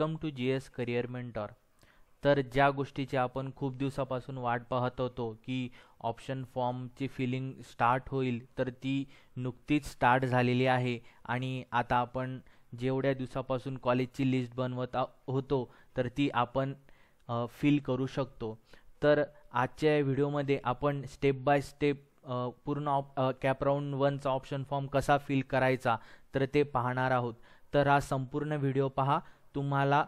Welcome to GS career mentor. तर ज्या गोष्टीची आपण खूप दिवसापासून वाट पाहत होतो की ऑप्शन फॉर्मची फिलिंग स्टार्ट होईल, तर ती नुकतीच स्टार्ट झालेली आहे. आणि आता आपण जेवढ्या दिवसापासून कॉलेजची लिस्ट बनवत होतो, तर ती आपण फिल करू शकतो. तर आजच्या व्हिडिओमध्ये आपण स्टेप बाय स्टेप पूर्ण कॅप राऊंड 1चा ऑप्शन फॉर्म कसा फिल करायचा तर ते पाहणार आहोत. तर हा संपूर्ण व्हिडिओ पहा. तुम्हाला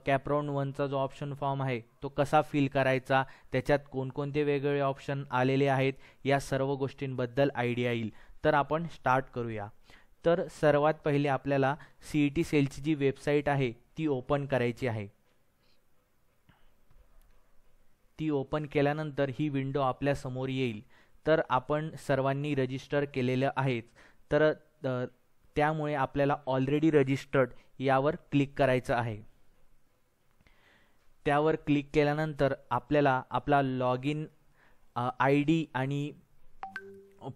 कॅप राऊंड 1चा जो ऑप्शन फॉर्म आहे तो कसा फिल करायचा, त्याच्यात कोणकोणते वेगवेगळे ऑप्शन आलेले आहेत, या सर्व गोष्टींबद्दल आयडिया येईल. तर आपण स्टार्ट करूया. तर सर्वात पहिले आपल्याला CET सेलची जी वेबसाईट आहे ती ओपन करायची आहे. ती ओपन केल्यानंतर ही विंडो आपल्या समोर येईल. तर आपण सर्वांनी रजिस्टर केलेलं आहेच, तर त्यामुळे आपल्याला ऑलरेडी रजिस्टर्ड यावर क्लिक करायचं आहे. त्यावर क्लिक केल्यानंतर आपल्याला आपला लॉग इन ID आणि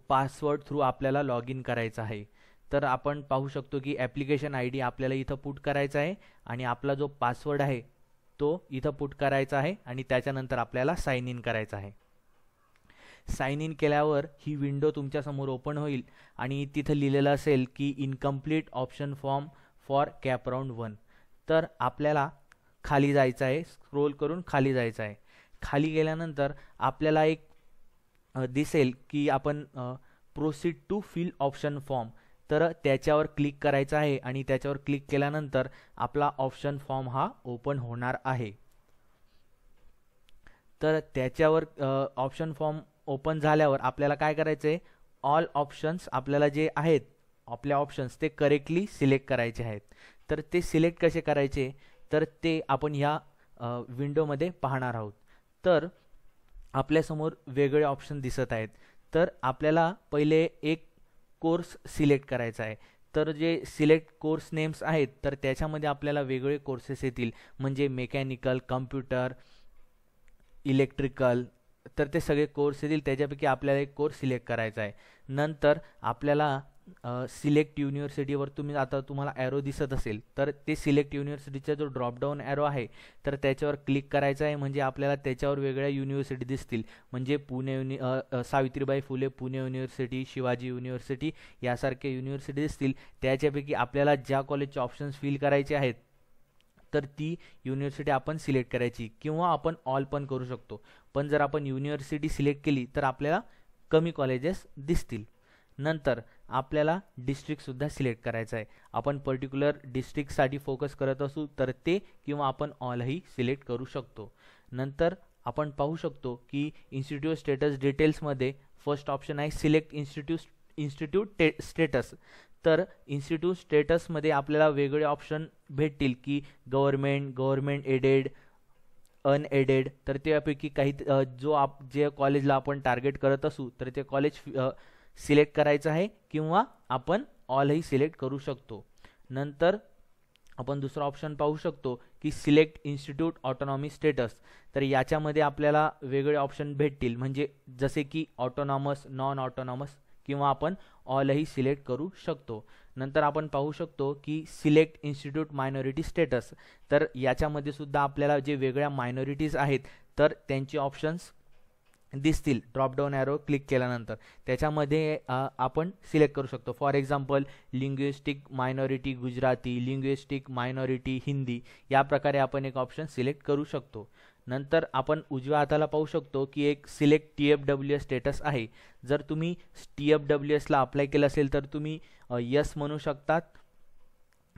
पासवर्ड थ्रू आपल्याला लॉग इन करायचं आहे. तर आपण पाहू शकतो की ॲप्लिकेशन ID आपल्याला इथं पुट करायचा आहे आणि आपला जो पासवर्ड आहे तो इथं पुट करायचा आहे आणि त्याच्यानंतर आपल्याला साइन इन करायचं आहे. साइन इन केल्यावर ही विंडो तुमच्यासमोर ओपन होईल आणि तिथं लिहिलेलं असेल की incomplete option form for cap round 1. तर आपल्याला खाली जायचं आहे, स्क्रोल करून खाली जायचं आहे. खाली गेल्यानंतर आपल्याला एक दिसेल की आपण proceed to fill option form, तर त्याच्यावर क्लिक करायचं आहे आणि त्याच्यावर क्लिक केल्यानंतर आपला ऑप्शन फॉर्म हा ओपन होणार आहे. तर त्याच्यावर ऑप्शन फॉर्म ओपन झाल्यावर आपल्याला काय करायचं आहे, ऑल ऑप्शन्स आपल्याला जे आहेत आपले ऑप्शन्स ते करेक्टली सिलेक्ट करायचे आहेत. तर ते सिलेक्ट कसे करायचे तर ते आपण ह्या विंडोमध्ये पाहणार आहोत. तर आपल्यासमोर वेगळे ऑप्शन दिसत आहेत. तर आपल्याला पहिले एक कोर्स सिलेक्ट करायचा आहे. तर जे सिलेक्ट कोर्स नेम्स आहेत तर त्याच्यामध्ये आपल्याला वेगळे कोर्सेस येतील, म्हणजे मेकॅनिकल, कम्प्युटर, इलेक्ट्रिकल, तर ते सगळे कोर्स येतील. त्याच्यापैकी आपल्याला एक कोर्स सिलेक्ट करायचा आहे. नंतर आपल्याला सिलेक्ट युनिव्हर्सिटीवर तुम्हाला ॲरो दिसत असेल, तर ते सिलेक्ट युनिव्हर्सिटीचा जो ड्रॉपडाऊन ॲरो आहे तर त्याच्यावर क्लिक करायचं आहे. म्हणजे आपल्याला त्याच्यावर वेगळ्या युनिव्हर्सिटी दिसतील, म्हणजे सावित्रीबाई फुले पुणे युनिव्हर्सिटी, शिवाजी युनिव्हर्सिटी यासारख्या युनिव्हर्सिटी दिसतील. त्याच्यापैकी आपल्याला ज्या कॉलेजचे ऑप्शन्स फिल करायचे आहेत तर ती युनिव्हर्सिटी आपण सिलेक्ट करायची, किंवा आपण ऑल पण करू शकतो. पण जर आपण युनिव्हर्सिटी सिलेक्ट केली तर आपल्याला कमी कॉलेजेस दिसतील. नंतर आपल्याला डिस्ट्रिक्टसुद्धा सिलेक्ट करायचं आहे. आपण पर्टिक्युलर डिस्ट्रिक्टसाठी फोकस करत असू तर ते, किंवा आपण ऑलही सिलेक्ट करू शकतो. नंतर आपण पाहू शकतो की इन्स्टिट्यूट स्टेटस डिटेल्समध्ये फर्स्ट ऑप्शन आहे सिलेक्ट इन्स्टिट्यूट स्टेटस. तर इन्स्टिट्यूट स्टेटसमध्ये आपल्याला वेगळे ऑप्शन भेटतील की गव्हर्मेंट एडेड, अनएडेड. तर त्यापैकी काही जे कॉलेजला आपण टार्गेट करत असू तर ते कॉलेज सिलेक्ट करायचं आहे, किंवा आपण ऑलही सिलेक्ट करू शकतो. नंतर आपण दुसरा ऑप्शन पाहू शकतो की सिलेक्ट इन्स्टिट्यूट ऑटोनॉमी स्टेटस. तर याच्यामध्ये आपल्याला वेगळे ऑप्शन भेटतील, म्हणजे जसे की ऑटोनॉमस, नॉन ऑटोनॉमस, किंवा आपण ऑलही सिलेक्ट करू शकतो. नंतर आपण पाहू शकतो की सिलेक्ट इन्स्टिट्यूट मायनॉरिटी स्टेटस. तर याच्यामध्ये सुद्धा आपल्याला जे वेगळ्या मायनॉरिटीज आहेत तर त्यांचे ऑप्शन्स दिसतील ड्रॉपडाऊन ॲरो क्लिक केल्यानंतर. त्याच्यामध्ये आपण सिलेक्ट करू शकतो. For example linguistic minority Gujarati, linguistic minority Hindi, या प्रकारे आपण एक ऑप्शन सिलेक्ट करू शकतो. नंतर आपण उजव्या हाताला पाहू शकतो की एक सिलेक्ट TFWS स्टेटस आहे. जर तुम्ही TFWSला अप्लाय केलं असेल तर तुम्ही यस म्हणू शकतात,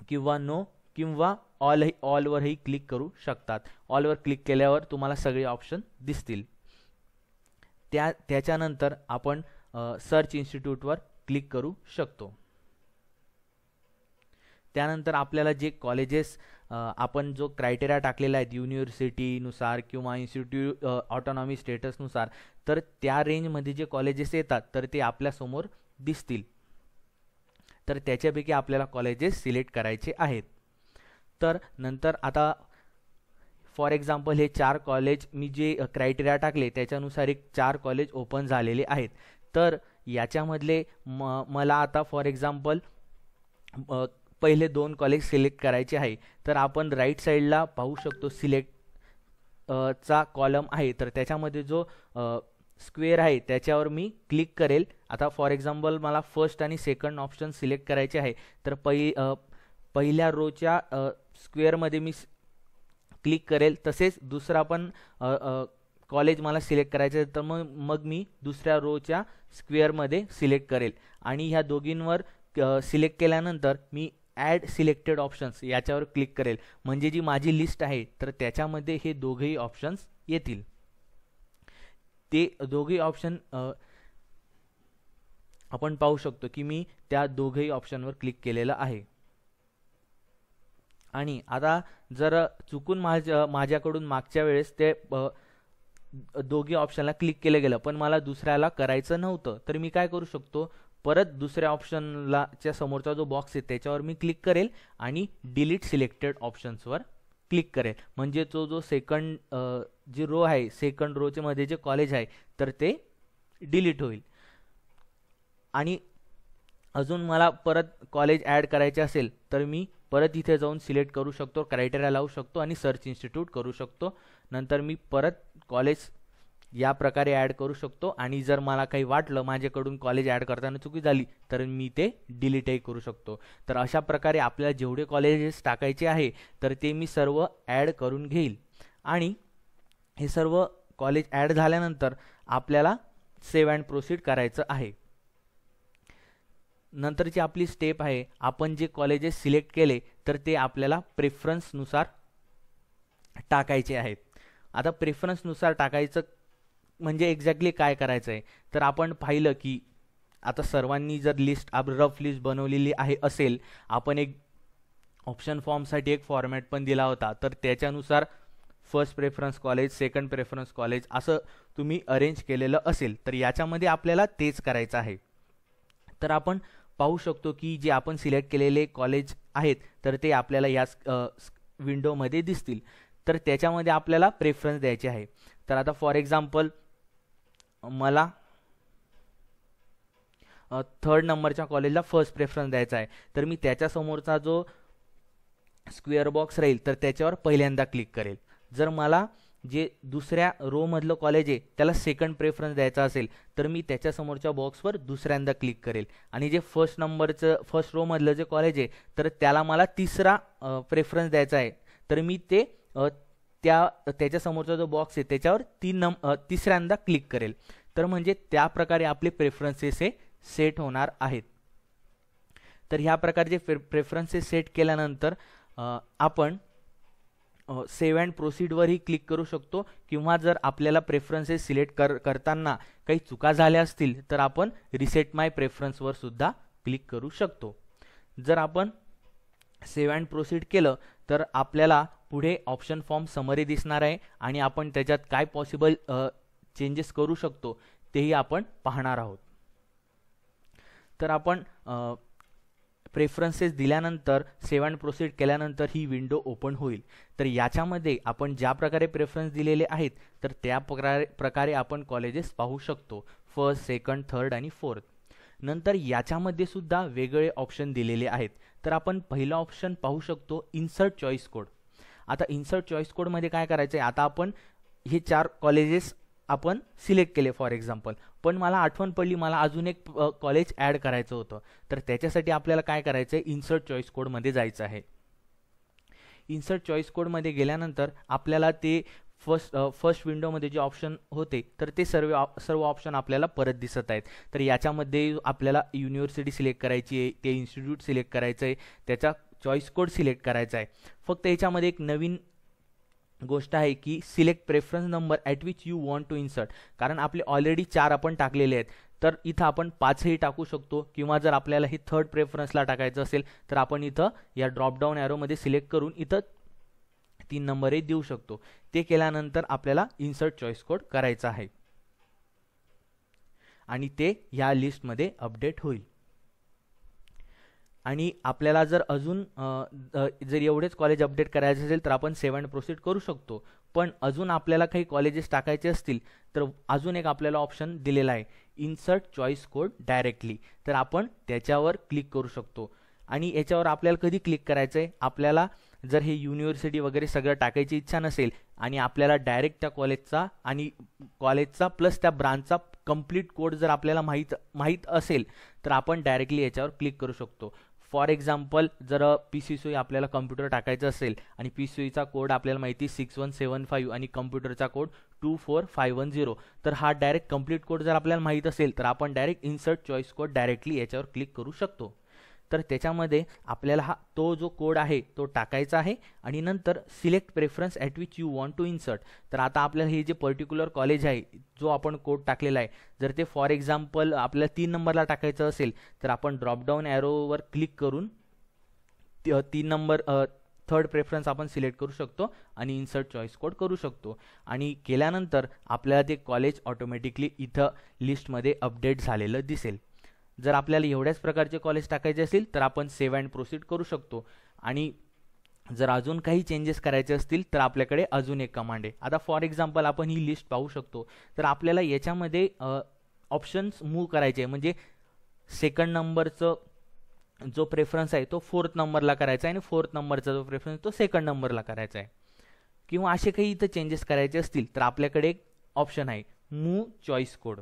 किंवा नो, किंवा ऑलवरही क्लिक करू शकतात. ऑलवर क्लिक केल्यावर तुम्हाला सगळे ऑप्शन दिसतील. त्याच्यानंतर आपण सर्च इन्स्टिट्यूटवर क्लिक करू शकतो. त्यानंतर आपल्याला जे कॉलेजेस आपण जो क्रायटेरिया टाकलेला आहे युनिव्हर्सिटीनुसार किंवा इन्स्टिट्यूट ऑटोनॉमी स्टेटसनुसार, तर त्या रेंजमध्ये जे कॉलेजेस येतात तर ते आपल्यासमोर दिसतील. तर त्याच्यापैकी आपल्याला कॉलेजेस सिलेक्ट करायचे आहेत. तर नंतर आता फॉर एक्झाम्पल हे 4 कॉलेज मी जे क्रायटेरिया टाकले त्याच्यानुसार एक 4 कॉलेज ओपन झालेले आहेत. तर याच्यामधले मला आता फॉर एक्झाम्पल पहिले 2 कॉलेज सिलेक्ट करायचे आहे, तर आपण राईट साईडला पाहू शकतो सिलेक्ट चा कॉलम आहे, तर त्याच्यामध्ये जो स्क्वेअर आहे त्याच्यावर मी क्लिक करेल. आता फॉर एक्झाम्पल मला फर्स्ट आणि सेकंड ऑप्शन सिलेक्ट करायचे आहे, तर पहिल्या रोच्या स्क्वेअरमध्ये मी क्लिक करेल. तसेच दुसरा पण कॉलेज मला सिलेक्ट करायचं आहे, तर मग मी दुसऱ्या रोच्या स्क्वेअरमध्ये सिलेक्ट करेल. आणि ह्या दोघींवर सिलेक्ट केल्यानंतर मी ॲड सिलेक्टेड ऑप्शन्स याच्यावर क्लिक करेल. म्हणजे जी माझी लिस्ट आहे तर त्याच्यामध्ये हे दोघेही ऑप्शन्स येतील. ते दोघेही ऑप्शन आपण पाहू शकतो की मी त्या दोघेही ऑप्शनवर क्लिक केलेलं आहे. आणि आता जर चुकून माझ्याकडून मागच्या वेळेस ते दोघी ऑप्शनला क्लिक केलं गेलं पण मला दुसऱ्याला करायचं नव्हतं, तर मी काय करू शकतो, परत दुसऱ्या ऑप्शनला च्या समोरचा जो बॉक्स आहे त्याच्यावर मी क्लिक करेल आणि डिलीट सिलेक्टेड ऑप्शन्सवर क्लिक करेल. म्हणजे जो सेकंड जी रो आहे, सेकंड रोचे मध्ये जे कॉलेज आहे तर ते डिलीट होईल. आणि अजून मला परत कॉलेज ॲड करायचे असेल तर मी परत इथे जाऊन सिलेक्ट करू शकतो, क्रायटेरिया लावू शकतो आणि सर्च इन्स्टिट्यूट करू शकतो. नंतर मी परत कॉलेज या प्रकारे ॲड करू शकतो. आणि जर मला काही वाटलं माझ्याकडून कॉलेज ॲड करताना चुकी झाली तर मी ते डिलीटही करू शकतो. तर अशा प्रकारे आपल्याला जेवढे कॉलेजेस टाकायचे आहे तर ते मी सर्व ॲड करून घेईल. आणि हे सर्व कॉलेज ॲड झाल्यानंतर आपल्याला सेव्ह अँड प्रोसीड करायचं आहे. नंतरची आपली स्टेप आहे, आपण जे कॉलेजेस सिलेक्ट केले तर ते आपल्याला प्रेफरन्सनुसार टाकायचे आहेत. आता प्रेफरन्सनुसार टाकायचं म्हणजे एक्झॅक्टली काय करायचं आहे, तर आपण पाहिलं की आता सर्वांनी जर लिस्ट रफ लिस्ट बनवलेली आहे असेल, आपण एक ऑप्शन फॉर्मसाठी एक फॉर्मॅट पण दिला होता, तर त्याच्यानुसार first preference college, second preference college असं तुम्ही अरेंज केलेलं असेल, तर याच्यामध्ये आपल्याला तेच करायचं आहे. तर आपण पाहू शकतो की जे आपण सिलेक्ट केलेले कॉलेज आहेत तर ते आपल्याला या विंडोमध्ये दिसतील. तर त्याच्यामध्ये आपल्याला प्रेफरन्स द्यायचे आहे. तर आता फॉर एक्झाम्पल मला थर्ड नंबरच्या कॉलेजला फर्स्ट प्रेफरन्स द्यायचा आहे, तर मी त्याच्यासमोरचा जो स्क्वेअर बॉक्स राहील तर त्याच्यावर पहिल्यांदा क्लिक करेल. जर मला जे दुसऱ्या रो मधलं कॉलेज आहे त्याला सेकंड प्रेफरन्स द्यायचा असेल तर मी त्याच्यासमोरच्या बॉक्सवर दुसऱ्यांदा क्लिक करेल. आणि जे फर्स्ट रो मधलं जे कॉलेज आहे तर त्याला मला तिसरा प्रेफरन्स द्यायचा आहे, तर मी ते त्याच्यासमोरचा जो बॉक्स आहे त्याच्यावर तिसऱ्यांदा क्लिक करेल. तर म्हणजे त्या प्रकारे आपले प्रेफरन्सेस हे सेट होणार आहेत. तर ह्या प्रकारचे प्रेफरन्सेस सेट केल्यानंतर आपण सेव्ह अँड प्रोसीडवरही क्लिक करू शकतो. किंवा जर आपल्याला प्रेफरन्सेस सिलेक्ट करताना काही चुका झाल्या असतील तर आपण रिसेट माय प्रेफरन्सवर सुद्धा क्लिक करू शकतो. जर आपण सेव्ह अँड प्रोसीड केलं तर आपल्याला पुढे ऑप्शन फॉर्म समरी दिसणार आहे आणि आपण त्याच्यात काय पॉसिबल चेंजेस करू शकतो तेही आपण पाहणार आहोत. तर आपण प्रेफरन्सेस दिल्यानंतर सेव्ह अँड प्रोसीड केल्यानंतर ही विंडो ओपन होईल. तर याच्यामध्ये आपण ज्या प्रकारे प्रेफरन्स दिलेले आहेत तर त्या प्रकारे आपण कॉलेजेस पाहू शकतो, फर्स्ट, सेकंड, थर्ड आणि फोर्थ. नंतर याच्यामध्ये सुद्धा वेगळे ऑप्शन दिलेले आहेत. तर आपण पहिला ऑप्शन पाहू शकतो, इन्सर्ट चॉईस कोड. आता इन्सर्ट चॉईस कोडमध्ये काय करायचं आहे, आता आपण हे 4 कॉलेजेस आपण सिलेक्ट केले फॉर एक्झाम्पल, पण मला आठवण पडली मला अजून एक कॉलेज ॲड करायचं होतं. तर त्याच्यासाठी आपल्याला काय करायचं आहे, इन्सर्ट चॉईस कोडमध्ये जायचं आहे. इन्सर्ट चॉईस कोडमध्ये गेल्यानंतर आपल्याला ते फर्स्ट विंडोमध्ये जे ऑप्शन होते तर ते सर्व ऑप्शन आपल्याला परत दिसत आहेत. तर याच्यामध्ये आपल्याला युनिव्हर्सिटी सिलेक्ट करायची आहे, ते इन्स्टिट्यूट सिलेक्ट करायचं आहे, त्याचा चॉईस कोड सिलेक्ट करायचा आहे. फक्त याच्यामध्ये एक नवीन गोष्ट आहे की select preference number at which you want to insert. कारण आपले ऑलरेडी 4 आपण टाकलेले आहेत, तर इथं आपण 5ही टाकू शकतो. किंवा जर आपल्याला हे थर्ड प्रेफरन्सला टाकायचं असेल तर आपण इथं या ड्रॉपडाऊन ॲरोमध्ये सिलेक्ट करून इथं 3 नंबरही देऊ शकतो. ते केल्यानंतर आपल्याला इन्सर्ट चॉईस कोड करायचा आहे आणि ते या लिस्टमध्ये अपडेट होईल. आणि आपल्याला जर अजून जर एवढेच कॉलेज अपडेट करायचे असेल तर आपण सेव्ह अँड प्रोसीड करू शकतो. पण अजून आपल्याला काही कॉलेजेस टाकायचे असतील तर अजून एक आपल्याला ऑप्शन दिलेला आहे, इन्सर्ट चॉईस कोड डायरेक्टली. तर आपण त्याच्यावर क्लिक करू शकतो आणि याच्यावर आपल्याला कधी क्लिक करायचं आहे, आपल्याला जर हे युनिव्हर्सिटी वगैरे सगळं टाकायची इच्छा नसेल आणि आपल्याला डायरेक्ट त्या कॉलेजचा प्लस त्या ब्रांचचा कंप्लीट कोड जर आपल्याला माहीत असेल तर आपण डायरेक्टली याच्यावर क्लिक करू शकतो. फॉर एक्झाम्पल जर PCSOE आपल्याला कम्प्युटर टाकायचं असेल आणि PCSOEचा कोड आपल्याला माहिती 6175 आणि कम्प्युटरचा कोड 24510, तर हा डायरेक्ट कंप्लीट कोड जर आपल्याला माहीत असेल तर आपण direct insert choice code directly याच्यावर क्लिक करू शकतो. तर त्याच्यामध्ये आपल्याला तो जो कोड आहे तो टाकायचा आहे आणि नंतर select preference at which you want to insert. तर आता आपल्याला हे जे पर्टिक्युलर कॉलेज आहे जो आपण कोड टाकलेला आहे, जर ते फॉर एक्झाम्पल आपल्याला 3 नंबरला टाकायचं असेल तर आपण ड्रॉपडाऊन ॲरोवर क्लिक करून 3 नंबर थर्ड प्रेफरन्स आपण सिलेक्ट करू शकतो आणि इन्सर्ट चॉईस कोड करू शकतो. आणि केल्यानंतर आपल्याला ते कॉलेज ऑटोमॅटिकली इथं लिस्टमध्ये अपडेट झालेलं दिसेल. जर आपल्याला एवढ्याच प्रकारचे कॉलेज टाकायचे असेल तर आपण सेव्ह अँड प्रोसीड करू शकतो. आणि जर अजून काही चेंजेस करायचे असतील तर आपल्याकडे अजून एक कमांड आहे. आता फॉर एक्झाम्पल आपण ही लिस्ट पाहू शकतो. तर आपल्याला याच्यामध्ये ऑप्शन्स मूव्ह करायचे आहे, म्हणजे सेकंड नंबरचं जो प्रेफरन्स आहे तो 4th नंबरला करायचा आहे आणि 4th नंबरचा जो प्रेफरन्स तो 2nd नंबरला करायचा आहे, किंवा असे काही इथं चेंजेस करायचे असतील तर आपल्याकडे एक ऑप्शन आहे मूव्ह चॉईस कोड.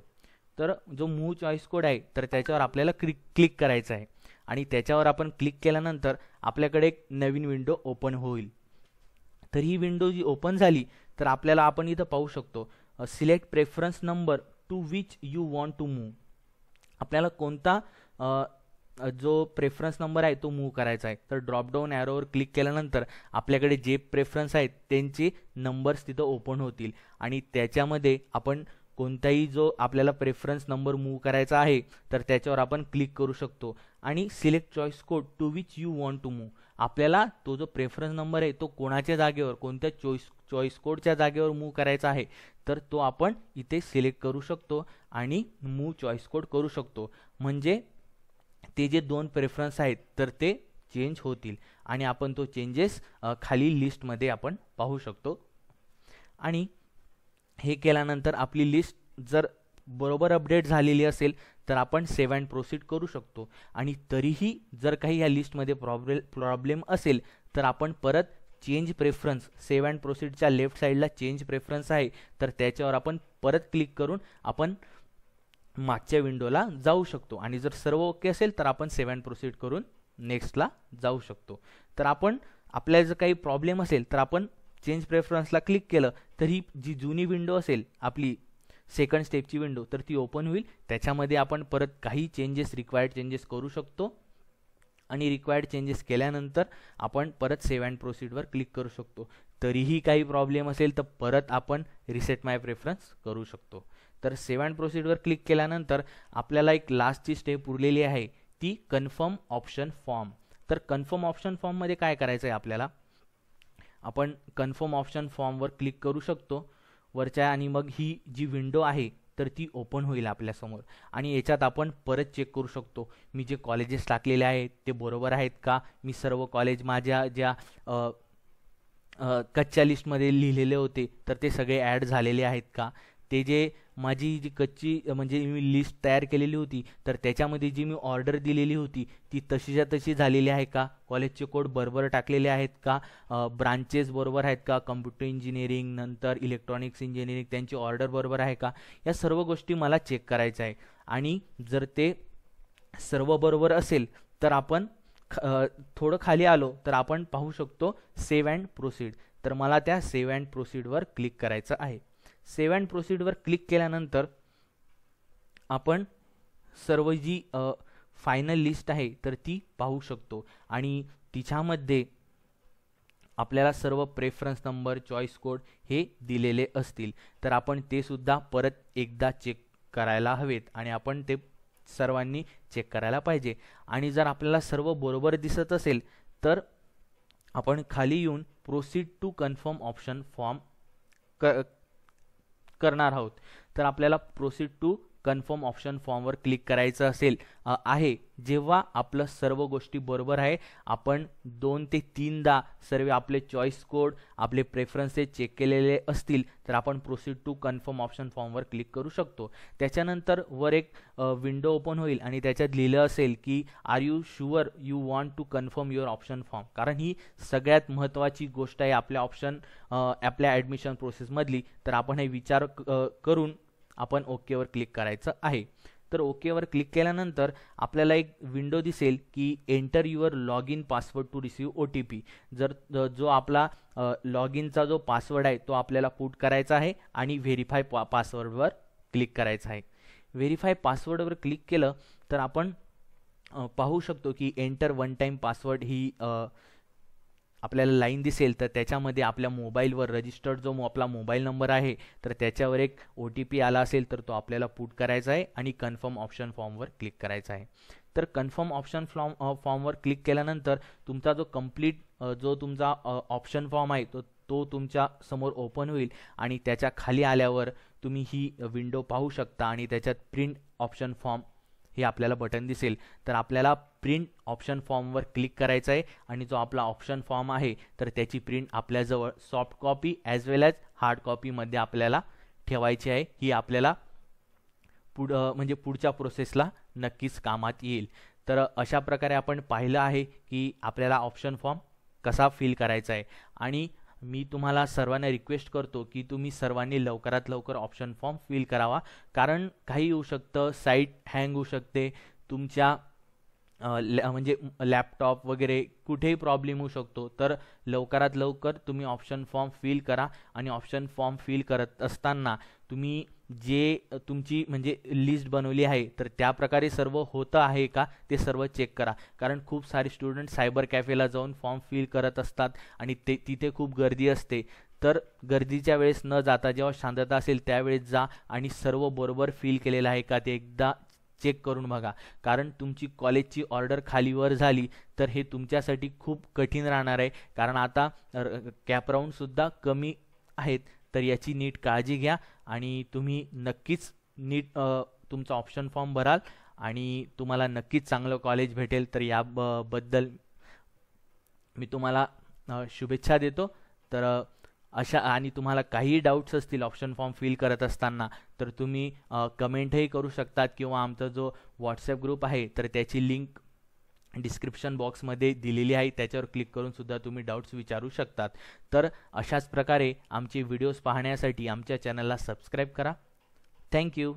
तर जो मूव्ह चॉईस कोड आहे तर त्याच्यावर आपल्याला क्लिक करायचं आहे आणि त्याच्यावर आपण क्लिक केल्यानंतर आपल्याकडे एक नवीन विंडो ओपन होईल. तर ही विंडो जी ओपन झाली तर आपल्याला आपण इथं पाहू शकतो select preference number to which you want to move. आपल्याला कोणता जो प्रेफरन्स नंबर आहे तो मूव्ह करायचा आहे. तर ड्रॉपडाऊन ॲरोवर क्लिक केल्यानंतर आपल्याकडे जे प्रेफरन्स आहेत त्यांचे नंबर्स तिथं ओपन होतील आणि त्याच्यामध्ये आपण कोणताही जो आपल्याला प्रेफरन्स नंबर मूव्ह करायचा आहे तर त्याच्यावर आपण क्लिक करू शकतो आणि select choice code to which you want to move. आपल्याला तो जो प्रेफरन्स नंबर आहे तो कोणाच्या जागेवर, कोणत्या चॉईस कोडच्या जागेवर मूव्ह करायचा आहे तर तो आपण इथे सिलेक्ट करू शकतो आणि मूव्ह चॉईस कोड करू शकतो. म्हणजे ते जे 2 प्रेफरन्स आहेत तर ते चेंज होतील आणि आपण तो चेंजेस खाली लिस्टमध्ये आपण पाहू शकतो. आणि हे केल्यानंतर आपली लिस्ट जर बरोबर अपडेट झालेली असेल तर आपण सेव्ह अँड प्रोसीड करू शकतो. आणि तरीही जर काही या लिस्टमध्ये प्रॉब्लेम असेल तर आपण परत चेंज प्रेफरन्स, सेव्ह अँड प्रोसीडच्या लेफ्ट साईडला चेंज प्रेफरन्स आहे तर त्याच्यावर आपण परत क्लिक करून आपण मागच्या विंडोला जाऊ शकतो. आणि जर सर्व ओके असेल तर आपण सेव्ह अँड प्रोसीड करून नेक्स्टला जाऊ शकतो. तर आपल्याला जर काही प्रॉब्लेम असेल तर आपण चेंज प्रेफरन्सला क्लिक केलं तर ही जी जुनी विंडो असेल आपली सेकंड स्टेपची विंडो तर ती ओपन होईल. त्याच्यामध्ये आपण परत काही रिक्वायर्ड चेंजेस करू शकतो आणि रिक्वायर्ड चेंजेस केल्यानंतर आपण परत सेव्ह अँड प्रोसीडवर क्लिक करू शकतो. तरीही काही प्रॉब्लेम असेल तर परत आपण रिसेट माय प्रेफरन्स करू शकतो. तर सेव्ह अँड प्रोसीडवर क्लिक केल्यानंतर आपल्याला एक लास्टची स्टेप उरलेली आहे ती कन्फर्म ऑप्शन फॉर्म. तर कन्फर्म ऑप्शन फॉर्ममध्ये काय करायचं आहे आपल्याला, आपण कन्फर्म ऑप्शन फॉर्मवर क्लिक करू शकतो वरच्या आणि मग ही जी विंडो आहे तर ती ओपन होईल आपल्यासमोर. आणि याच्यात आपण परत चेक करू शकतो मी जे कॉलेजेस टाकलेले आहेत ते बरोबर आहेत का, मी सर्व कॉलेज माझ्या ज्या कच्च्या लिस्टमध्ये लिहिलेले होते तर ते सगळे ॲड झालेले आहेत का, ते जे माझी जी कच्ची म्हणजे मी लिस्ट तयार केलेली होती तर त्याच्यामध्ये जी मी ऑर्डर दिलेली होती ती तशीच्या तशी झालेली आहे का, कॉलेजचे कोड बरोबर टाकलेले आहेत का, ब्रांचेस बरोबर आहेत का, कम्प्युटर इंजिनिअरिंग नंतर इलेक्ट्रॉनिक्स इंजिनिअरिंग त्यांची ऑर्डर बरोबर आहे का, या सर्व गोष्टी मला चेक करायच्या आहे. आणि जर ते सर्व बरोबर असेल तर आपण थोडं खाली आलो तर आपण पाहू शकतो सेव्ह अँड प्रोसीड. तर मला त्या सेव्ह अँड प्रोसीडवर क्लिक करायचं आहे. सेव्ह अँड प्रोसीडवर क्लिक केल्यानंतर आपण सर्व जी फायनल लिस्ट आहे तर ती पाहू शकतो आणि तिच्यामध्ये आपल्याला सर्व प्रेफरन्स नंबर, चॉईस कोड हे दिलेले असतील. तर आपण ते सुद्धा परत एकदा चेक करायला हवेत आणि आपण ते सर्वांनी चेक करायला पाहिजे. आणि जर आपल्याला सर्व बरोबर दिसत असेल तर आपण खाली येऊन proceed to confirm option form करणार आहोत. तर आपल्याला प्रोसीड टू कन्फर्म ऑप्शन फॉर्मवर क्लिक करायचं असेल आहे जेव्हा आपलं सर्व गोष्टी बरोबर आहे, आपण 2 ते 3दा सर्व आपले चॉईस कोड आपले प्रेफरन्सेस चेक केलेले असतील तर आपण प्रोसीड टू कन्फर्म ऑप्शन फॉर्मवर क्लिक करू शकतो. त्याच्यानंतर वर एक विंडो ओपन होईल आणि त्याच्यात लिहिलं असेल की are you sure you want to confirm your option form, कारण ही सगळ्यात महत्त्वाची गोष्ट आहे आपल्या आपल्या ॲडमिशन प्रोसेसमधली. तर आपण हे विचार करून आपण ओकेवर क्लिक करायचं आहे. तर ओकेवर क्लिक केल्यानंतर आपल्याला एक विंडो दिसेल की enter your log in password to receive OTP. जर जो आपला लॉग इनचा जो पासवर्ड आहे तो आपल्याला पुट करायचा आहे आणि व्हेरीफाय पासवर्डवर क्लिक करायचं आहे. व्हेरीफाय पासवर्डवर क्लिक केलं तर आपण पाहू शकतो की एंटर वन टाईम पासवर्ड ही आपल्याला लाईन दिसेल. तर त्याच्यामध्ये आपल्या मोबाईलवर रजिस्टर्ड जो आपला मोबाईल नंबर आहे तर त्याच्यावर एक OTP आला असेल तर तो आपल्याला पुट करायचा आहे आणि कन्फर्म ऑप्शन फॉर्मवर क्लिक करायचा आहे. तर कन्फर्म ऑप्शन फॉर्मवर क्लिक केल्यानंतर तुमचा जो कंप्लीट जो तुमचा ऑप्शन फॉर्म आहे तो तुमच्या समोर ओपन होईल आणि त्याच्या खाली आल्यावर तुम्ही ही विंडो पाहू शकता आणि त्याच्यात प्रिंट ऑप्शन फॉर्म हे आपल्याला बटन दिसेल. तर आपल्याला प्रिंट ऑप्शन फॉर्मवर क्लिक करायचं आहे आणि जो आपला ऑप्शन फॉर्म आहे तर त्याची प्रिंट आपल्याजवळ सॉफ्ट कॉपी ॲज वेल ॲज हार्ड कॉपीमध्ये आपल्याला ठेवायची आहे. ही आपल्याला म्हणजे पुढच्या प्रोसेसला नक्कीच कामात येईल. तर अशा प्रकारे आपण पाहिलं आहे की आपल्याला ऑप्शन फॉर्म कसा फिल करायचा आहे आणि मी तुम्हाला सर्वांना रिक्वेस्ट करतो की तुम्ही सर्वांनी लवकरात लवकर ऑप्शन फॉर्म फिल करावा, कारण काही होऊ शकतं, साईट हँग होऊ शकते, तुमच्या म्हणजे लॅपटॉप वगैरे कुठेही प्रॉब्लेम होऊ शकतो. तर लवकरात लवकर तुम्ही ऑप्शन फॉर्म फिल करा आणि ऑप्शन फॉर्म फिल करत असताना तुम्ही जे तुमची म्हणजे लिस्ट बनवली आहे तर त्या प्रकारे सर्व होतं आहे का ते सर्व चेक करा, कारण खूप सारे स्टुडंट सायबर कॅफेला जाऊन फॉर्म फिल करत असतात आणि तिथे खूप गर्दी असते. तर गर्दीच्या वेळेस न जाता जेव्हा शांतता असेल त्यावेळेस जा आणि सर्व बरोबर फिल केलेलं आहे का ते एकदा चेक करून बघा, कारण तुमची कॉलेजची ऑर्डर खालीवर झाली तर हे तुमच्यासाठी खूप कठीण राहणार आहे, कारण आता कॅपराऊंडसुद्धा कमी आहेत. तर याची नीट काळजी घ्या आणि तुम्ही नक्कीच नीट तुमचा ऑप्शन फॉर्म भराल आणि तुम्हाला नक्कीच चांगलं कॉलेज भेटेल. तर याबद्दल मी तुम्हाला शुभेच्छा देतो. तर अशा आणि तुम्हाला काही डाऊट्स असतील ऑप्शन फॉर्म फिल करत असताना तर तुम्ही कमेंटही करू शकतात किंवा आमचा जो व्हॉट्सॲप ग्रुप आहे तर त्याची लिंक डिस्क्रिप्शन बॉक्समध्ये दिलेली आहे, त्याच्यावर क्लिक करून सुद्धा तुम्ही डाऊट्स विचारू शकतात. तर अशाच प्रकारे आमचे व्हिडिओज पाहण्यासाठी आमच्या चॅनलला सबस्क्राईब करा. थँक्यू.